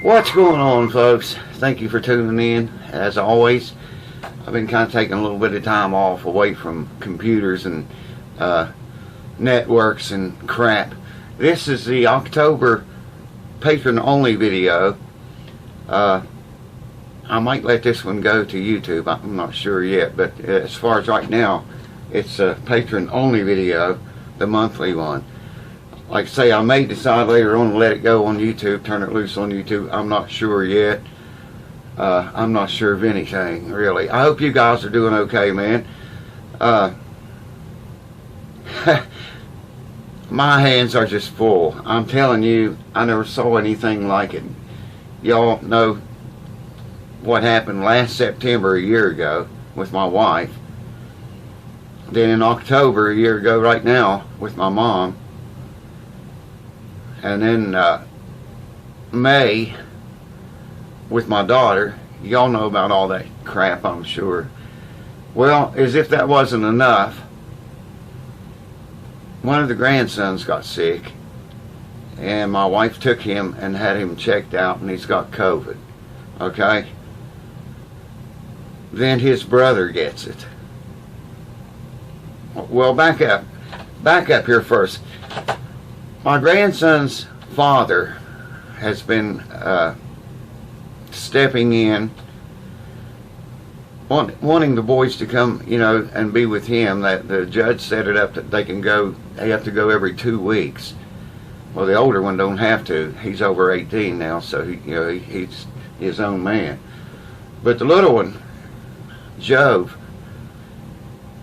What's going on, folks? Thank you for tuning in. As always, I've been kind of taking a little bit of time off away from computers and networks and crap. This is the October patron only video. I might let this one go to YouTube. I'm not sure yet, but as far as right now, it's a patron only video, the monthly one. Like I say, I may decide later on to let it go on YouTube, turn it loose on YouTube. I'm not sure yet. I'm not sure of anything, really. I hope you guys are doing okay, man. My hands are just full. I'm telling you, I never saw anything like it. Y'all know what happened last September a year ago with my wife. Then in October a year ago right now with my mom. And then May with my daughter. Y'all know about all that crap, I'm sure. Well, as if that wasn't enough, one of the grandsons got sick, and my wife took him and had him checked out, and he's got COVID. Okay? Then his brother gets it. Well, back up here first. My grandson's father has been stepping in, wanting the boys to come, and be with him. That the judge set it up that they can go. They have to go every 2 weeks. Well, the older one don't have to. He's over 18 now, so he's his own man. But the little one, Jove,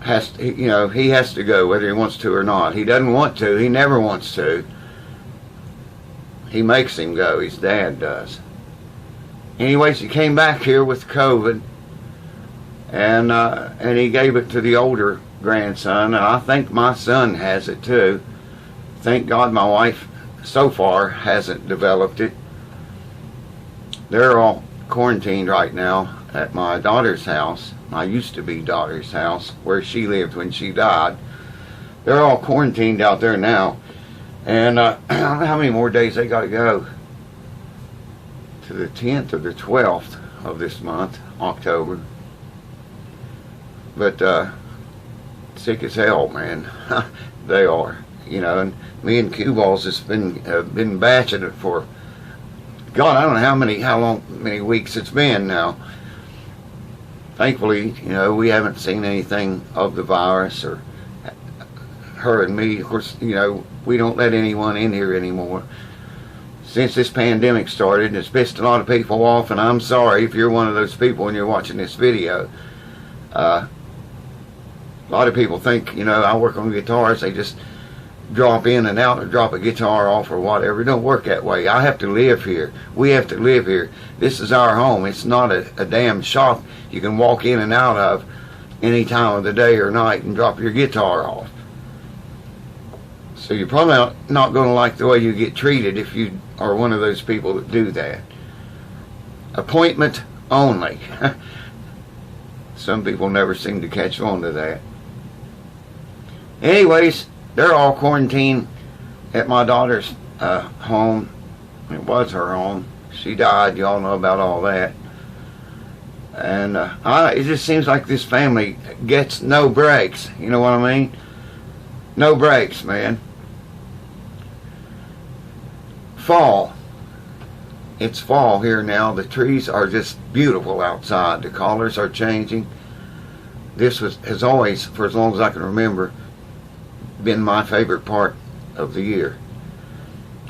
he has to go whether he wants to or not. He doesn't want to. He never wants to. He makes him go. His dad does. Anyways, he came back here with COVID, and he gave it to the older grandson, and I think my son has it too. Thank God my wife so far hasn't developed it. They're all quarantined right now at my daughter's house, my used-to-be daughter's house, where she lived when she died. They're all quarantined out there now. And I don't know how many more days they got to go to the 10th or the 12th of this month, October. But sick as hell, man. They are, and me and Cue Balls has been batching it for, God, I don't know many weeks it's been now. Thankfully, we haven't seen anything of the virus, or her and me. Of course, we don't let anyone in here anymore. Since this pandemic started, it's pissed a lot of people off, and I'm sorry if you're one of those people and you're watching this video. A lot of people think, I work on guitars, they just drop in and out or drop a guitar off or whatever. It don't work that way. I have to live here. We have to live here. This is our home. It's not a damn shop you can walk in and out of any time of the day or night and drop your guitar off. So you're probably not going to like the way you get treated if you are one of those people that do that. Appointment only. Some people never seem to catch on to that. Anyways, they're all quarantined at my daughter's home. It was her home. She died. Y'all know about all that. And it just seems like this family gets no breaks. You know what I mean? No breaks, man. Fall. It's fall here now. The trees are just beautiful outside. The colors are changing. This has always, for as long as I can remember, been my favorite part of the year.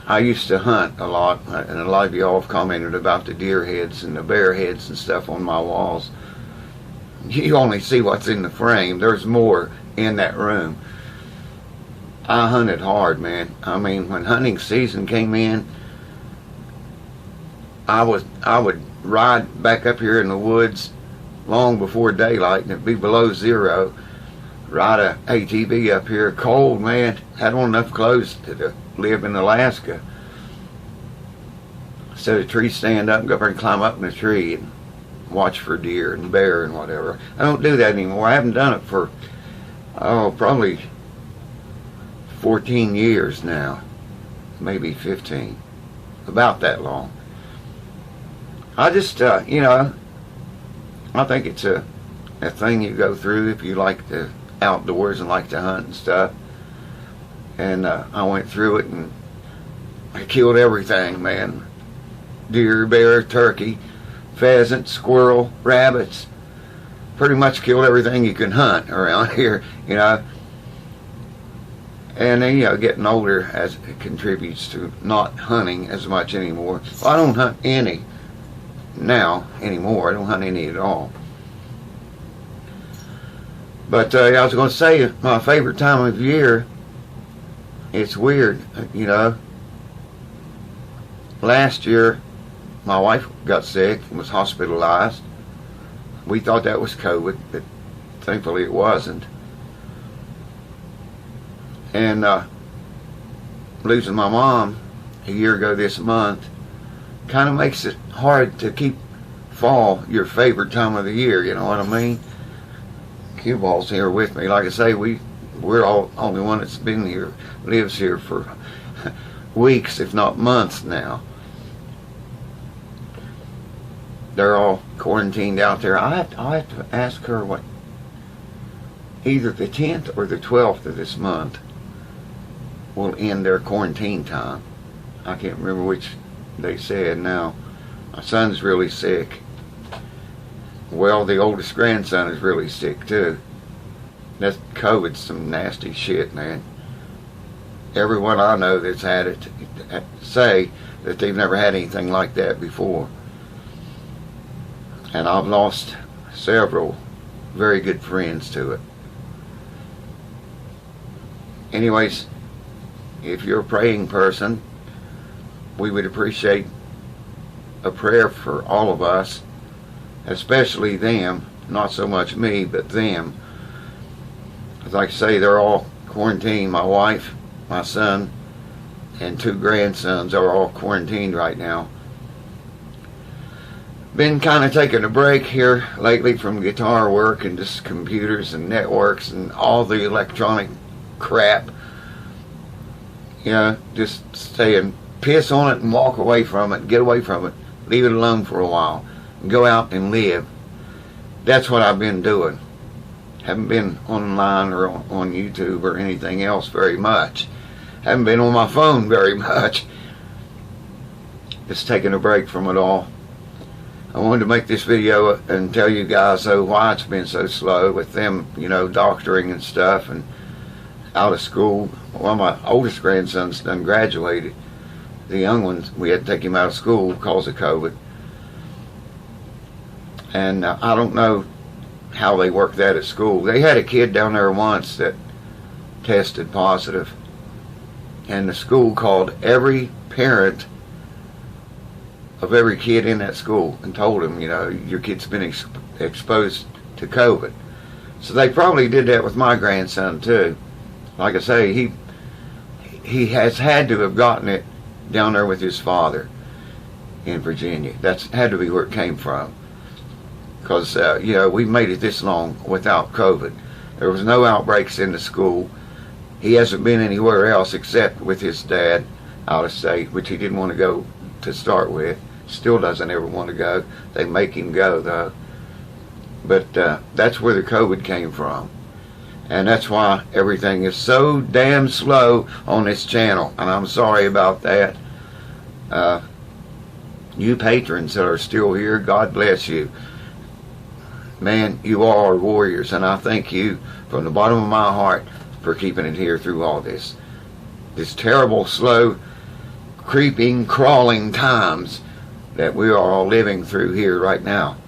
I used to hunt a lot, and a lot of y'all have commented about the deer heads and the bear heads and stuff on my walls. You only see what's in the frame. There's more in that room. I hunted hard, man. I mean, when hunting season came in, I would ride back up here in the woods long before daylight, and it'd be below zero. Ride a ATV up here, cold, man. Had on enough clothes to live in Alaska. Set a tree stand up and go up there and climb up in the tree and watch for deer and bear and whatever. I don't do that anymore. I haven't done it for, probably 14 years now. Maybe 15. About that long. I just, I think it's a thing you go through if you like the outdoors and like to hunt and stuff. And I went through it and I killed everything, man. Deer, bear, turkey, pheasant, squirrel, rabbits. Pretty much killed everything you can hunt around here, And then, getting older as it contributes to not hunting as much anymore. Well, I don't hunt any now anymore. I don't hunt any at all. But I was going to say, my favorite time of year, it's weird, Last year, my wife got sick and was hospitalized. We thought that was COVID, but thankfully it wasn't. And losing my mom a year ago this month kind of makes it hard to keep fall your favorite time of the year, you know what I mean? Cue ball's here with me. Like I say, we're all only one that's been here, lives here for weeks, if not months now. They're all quarantined out there. I have to ask her what, either the 10th or the 12th of this month will end their quarantine time. I can't remember which they said now. My son's really sick. Well, the oldest grandson is really sick too. That's COVID's some nasty shit, man. Everyone I know that's had it say that they've never had anything like that before. And I've lost several very good friends to it. Anyways, if you're a praying person, we would appreciate a prayer for all of us, especially them, not so much me, but them. As I say, they're all quarantined. My wife, my son, and 2 grandsons are all quarantined right now. Been kind of taking a break here lately from guitar work and just computers and networks and all the electronic crap. Just staying, piss on it and walk away from it, get away from it, leave it alone for a while, and go out and live. That's what I've been doing. Haven't been online or on YouTube or anything else very much. Haven't been on my phone very much. Just taking a break from it all. I wanted to make this video and tell you guys why it's been so slow with them, doctoring and stuff and out of school. Well, my oldest grandson's done graduated. The young ones, we had to take him out of school because of COVID. And I don't know how they work that at school. They had a kid down there once that tested positive, and the school called every parent of every kid in that school and told them, your kid's been exposed to COVID. So they probably did that with my grandson too. Like I say, he has had to have gotten it down there with his father in Virginia. That's had to be where it came from. Because, we made it this long without COVID. There was no outbreaks in the school. He hasn't been anywhere else except with his dad out of state, which he didn't want to go to start with. Still doesn't ever want to go. They make him go, though. But that's where the COVID came from. And that's why everything is so damn slow on this channel. And I'm sorry about that. You patrons that are still here, God bless you. Man, you all are warriors, and I thank you from the bottom of my heart for keeping it here through all this. This terrible, slow, creeping, crawling times that we are all living through here right now.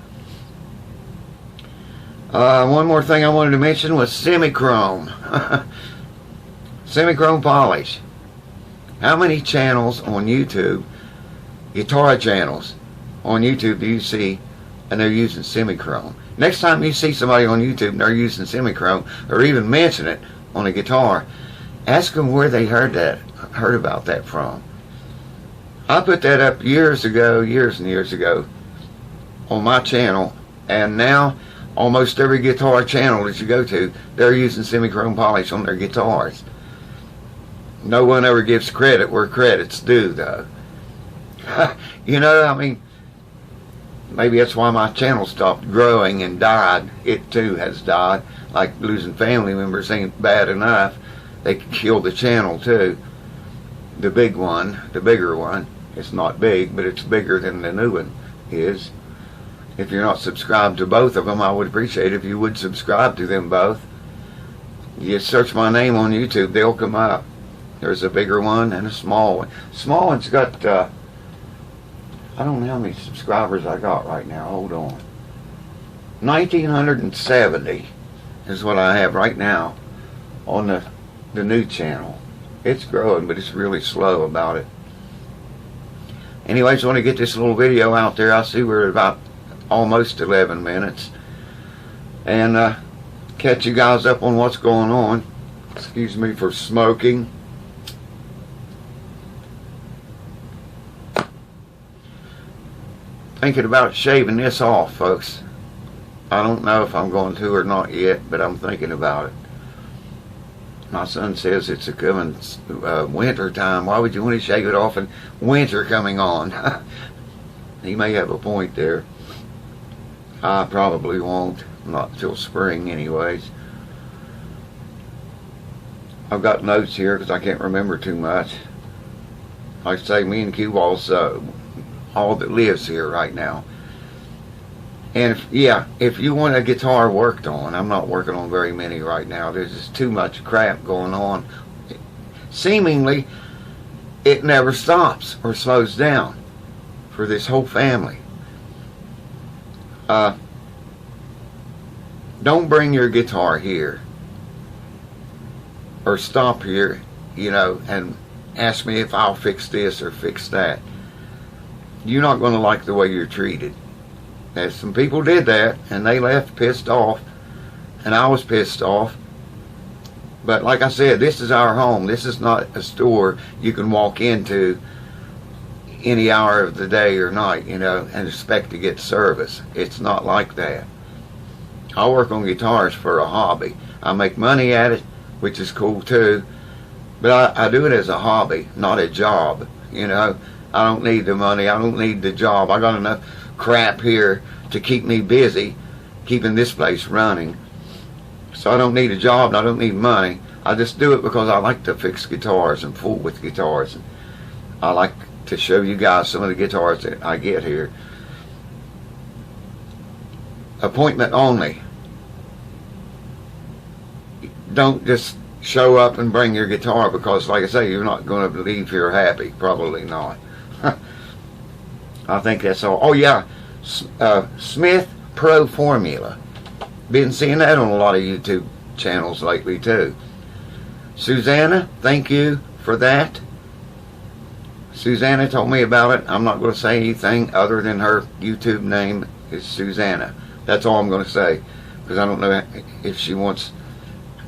One more thing I wanted to mention was Semichrome. Semichrome polish. How many channels on YouTube, guitar channels on YouTube, do you see and they're using Semichrome? Next time you see somebody on YouTube and they're using Semichrome, or even mention it on a guitar, ask them where they heard about that from. I put that up years and years ago on my channel, and now almost every guitar channel that you go to, they're using Semichrome polish on their guitars. No one ever gives credit where credit's due, though. maybe that's why my channel stopped growing and died. It too has died. Like losing family members ain't bad enough. They could kill the channel too. The big one, the bigger one. It's not big, but it's bigger than the new one is. If you're not subscribed to both of them, I would appreciate it if you would subscribe to them both. You search my name on YouTube, they'll come up. There's a bigger one and a small one. Small one's got, I don't know how many subscribers I got right now. Hold on. 1,970 is what I have right now on the new channel. It's growing, but it's really slow about it. Anyways, I want to get this little video out there. I see we're at about almost 11 minutes. And catch you guys up on what's going on. Excuse me for smoking. Thinking about shaving this off, folks. I don't know if I'm going to or not yet, but I'm thinking about it. My son says it's a coming winter time. Why would you want to shave it off in winter coming on? He may have a point there. I probably won't. Not till spring anyways. I've got notes here because I can't remember too much. Like I say, me and Q-Ball's all that lives here right now. And if you want a guitar worked on, I'm not working on very many right now. There's just too much crap going on. Seemingly, it never stops or slows down for this whole family. Don't bring your guitar here or stop here, you know, and ask me if I'll fix this or fix that. You're not going to like the way you're treated. As some people did that and they left pissed off, and I was pissed off. But like I said, this is our home. This is not a store you can walk into any hour of the day or night, you know, and expect to get service. It's not like that. I work on guitars for a hobby. I make money at it, which is cool too, but I do it as a hobby, not a job, you know. I don't need the money. I don't need the job. I got enough crap here to keep me busy, keeping this place running. So I don't need a job and I don't need money. I just do it because I like to fix guitars and fool with guitars. And I like to show you guys some of the guitars that I get here. Appointment only. Don't just show up and bring your guitar because, like I say, you're not going to leave here happy. Probably not. I think that's all. Oh yeah, Smith Pro Formula. Been seeing that on a lot of YouTube channels lately too. Susanna, thank you for that. Susanna told me about it. I'm not going to say anything other than her YouTube name is Susanna. That's all I'm going to say, because I don't know if she wants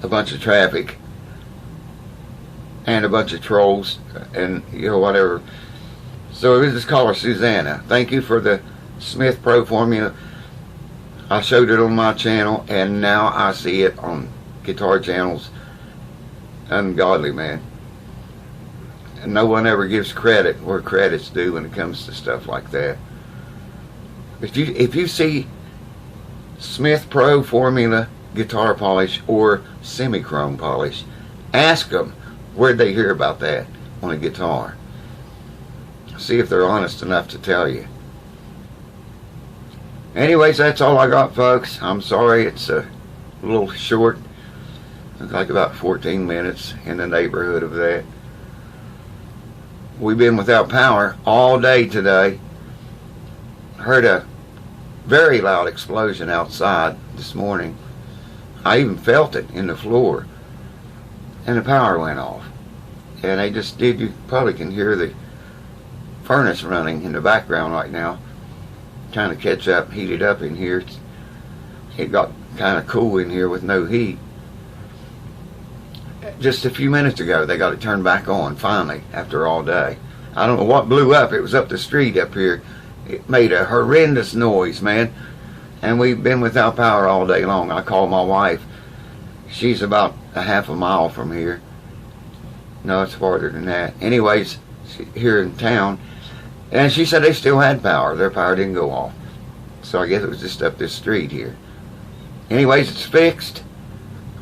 a bunch of traffic and a bunch of trolls and, you know, whatever. So we just call her Susanna. Thank you for the Smith Pro Formula. I showed it on my channel, and now I see it on guitar channels. Ungodly, man. And no one ever gives credit where credit's due when it comes to stuff like that. If you see Smith Pro Formula guitar polish or semi-chrome polish, ask them where'd they hear about that on a guitar. See if they're honest enough to tell you. Anyways, that's all I got, folks. I'm sorry it's a little short. It's like about 14 minutes in the neighborhood of that. We've been without power all day today. Heard a very loud explosion outside this morning. I even felt it in the floor. And the power went off. And they just did. You probably can hear the furnace running in the background right now. Trying to catch up, heated up in here. It got kind of cool in here with no heat. Just a few minutes ago, they got it turned back on, finally, after all day. I don't know what blew up. It was up the street up here. It made a horrendous noise, man. And we've been without power all day long. I called my wife. She's about a half a mile from here. No, it's farther than that. Anyways, here in town. And she said they still had power. Their power didn't go off. So I guess it was just up this street here. Anyways, it's fixed.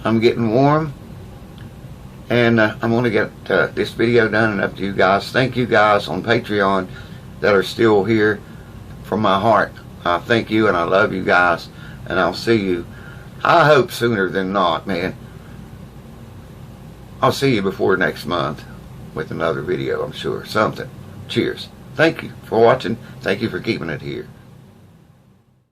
I'm getting warm. And I'm going to get this video done and up to you guys. Thank you guys on Patreon that are still here from my heart. I thank you and I love you guys. And I'll see you, I hope sooner than not, man. I'll see you before next month with another video, I'm sure. Something. Cheers. Thank you for watching. Thank you for keeping it here.